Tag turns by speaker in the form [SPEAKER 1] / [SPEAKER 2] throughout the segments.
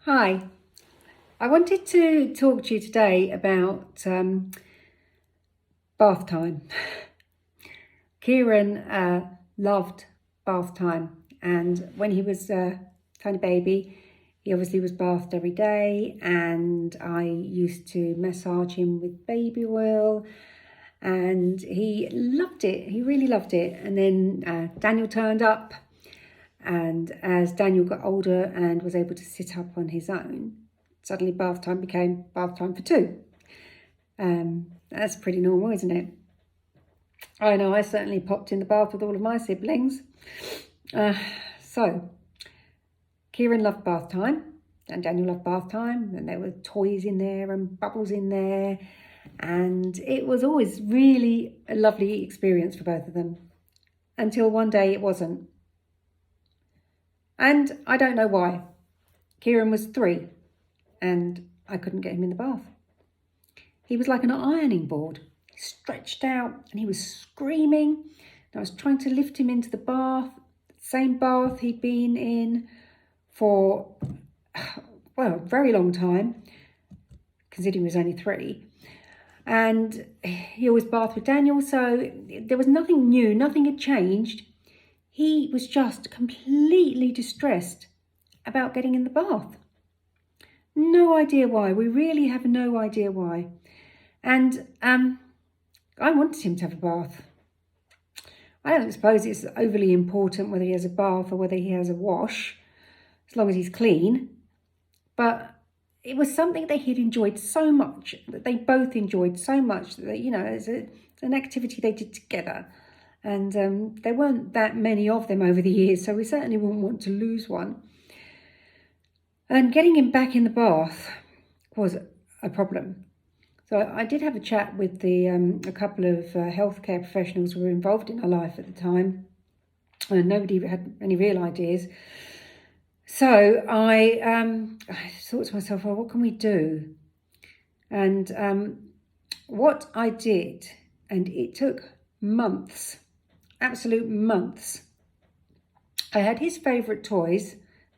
[SPEAKER 1] Hi, I wanted to talk to you today about bath time. Kieran loved bath time, and when he was a tiny baby, he obviously was bathed every day, and I used to massage him with baby oil, and he loved it. He really loved it. And then Daniel turned up, and as Daniel got older and was able to sit up on his own, suddenly bath time became bath time for two. That's pretty normal, isn't it? I know I certainly popped in the bath with all of my siblings. So Kieran loved bath time and Daniel loved bath time, and there were toys in there and bubbles in there, and it was always really a lovely experience for both of them, until one day it wasn't. And I don't know why. Kieran was 3 and I couldn't get him in the bath. He was like an ironing board, stretched out, and he was screaming. And I was trying to lift him into the bath, same bath he'd been in for, well, a very long time, considering he was only 3. And he always bathed with Daniel, so there was nothing new, nothing had changed. He was just completely distressed about getting in the bath. No idea why. We really have no idea why. And I wanted him to have a bath. I don't suppose it's overly important whether he has a bath or whether he has a wash, as long as he's clean. But it was something that he'd enjoyed so much, that they both enjoyed so much, that, you know, it's an activity they did together. And there weren't that many of them over the years, so we certainly wouldn't want to lose one. And getting him back in the bath was a problem. So I did have a chat with a couple of healthcare professionals who were involved in our life at the time, and nobody had any real ideas. So I thought to myself, well, what can we do? And what I did, and it took months, absolute months. I had his favourite toys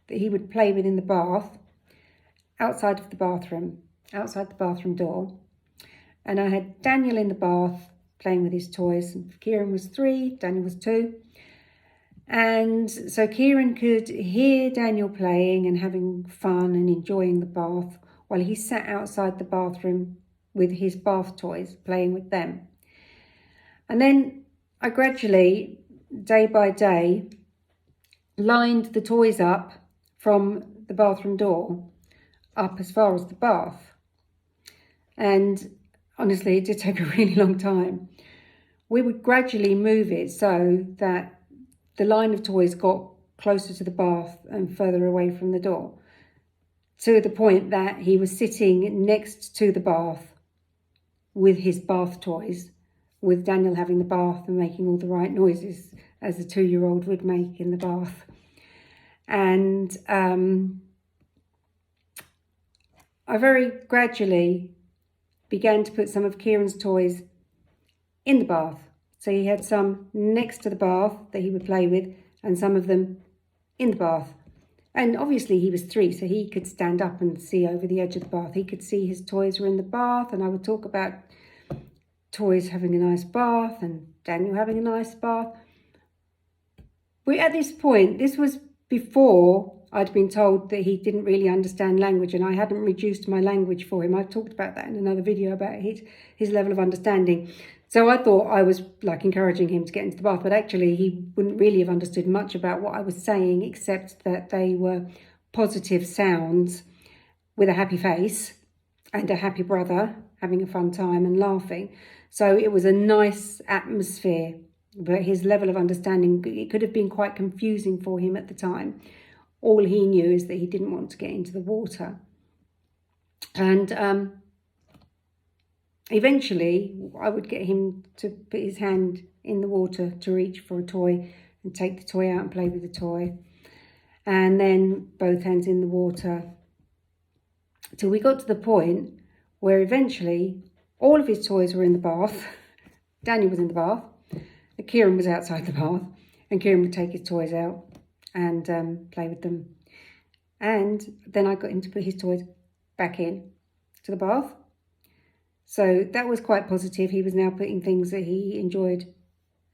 [SPEAKER 1] that he would play with in the bath, outside of the bathroom, outside the bathroom door. And I had Daniel in the bath playing with his toys. Kieran was 3, Daniel was 2. And so Kieran could hear Daniel playing and having fun and enjoying the bath while he sat outside the bathroom with his bath toys, playing with them. And then I gradually, day by day, lined the toys up from the bathroom door up as far as the bath. And honestly, it did take a really long time. We would gradually move it so that the line of toys got closer to the bath and further away from the door, to the point that he was sitting next to the bath with his bath toys, with Daniel having the bath and making all the right noises as a 2-year-old would make in the bath. And I very gradually began to put some of Kieran's toys in the bath. So he had some next to the bath that he would play with, and some of them in the bath. And obviously he was 3, so he could stand up and see over the edge of the bath. He could see his toys were in the bath, and I would talk about toys having a nice bath and Daniel having a nice bath. At this point, this was before I'd been told that he didn't really understand language, and I hadn't reduced my language for him. I've talked about that in another video about his level of understanding. So I thought I was like encouraging him to get into the bath, but actually he wouldn't really have understood much about what I was saying, except that they were positive sounds with a happy face and a happy brother having a fun time and laughing. So it was a nice atmosphere, but his level of understanding, it could have been quite confusing for him at the time. All he knew is that he didn't want to get into the water. And eventually I would get him to put his hand in the water to reach for a toy and take the toy out and play with the toy. And then both hands in the water, till we got to the point where eventually all of his toys were in the bath. Daniel was in the bath, Kieran was outside the bath, and Kieran would take his toys out and play with them. And then I got him to put his toys back in to the bath. So that was quite positive. He was now putting things that he enjoyed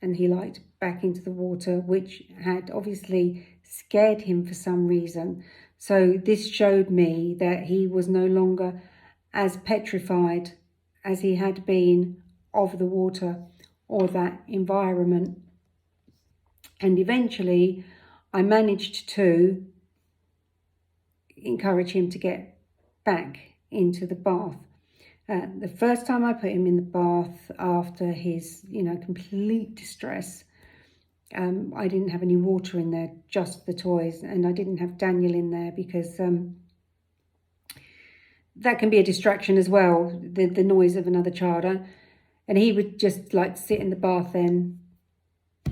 [SPEAKER 1] and he liked back into the water, which had obviously scared him for some reason. So this showed me that he was no longer as petrified as he had been of the water or that environment. And eventually I managed to encourage him to get back into the bath. The first time I put him in the bath after his, complete distress, I didn't have any water in there, just the toys, and I didn't have Daniel in there because that can be a distraction as well, the noise of another child. And he would just like sit in the bath then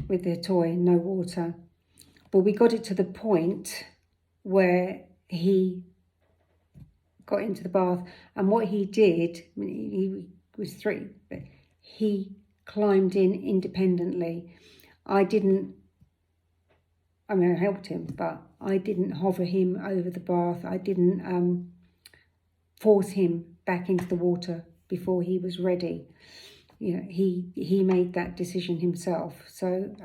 [SPEAKER 1] with the toy, no water. But we got it to the point where he got into the bath, and what he did, he was 3, but he climbed in independently. I helped him, but I didn't hover him over the bath. I didn't force him back into the water before he was ready. He made that decision himself. So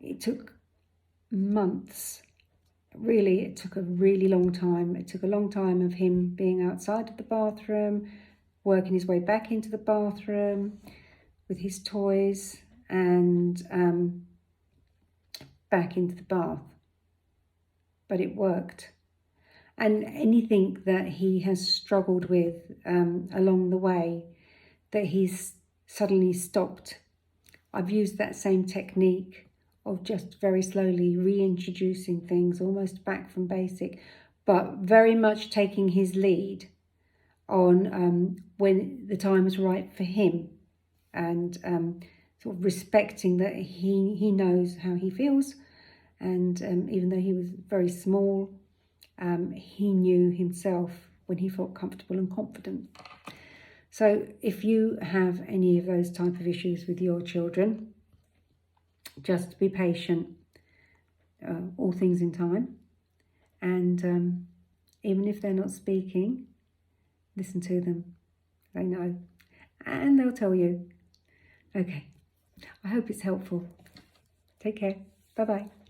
[SPEAKER 1] it took months. Really, it took a really long time. It took a long time of him being outside of the bathroom, working his way back into the bathroom with his toys, and back into the bath. But it worked. And anything that he has struggled with along the way, that he's suddenly stopped, I've used that same technique of just very slowly reintroducing things, almost back from basic, but very much taking his lead on when the time is right for him, and sort of respecting that he knows how he feels, and even though he was very small, he knew himself when he felt comfortable and confident. So if you have any of those type of issues with your children, just be patient, all things in time. And even if they're not speaking, listen to them. They know. And they'll tell you. Okay. I hope it's helpful. Take care. Bye-bye.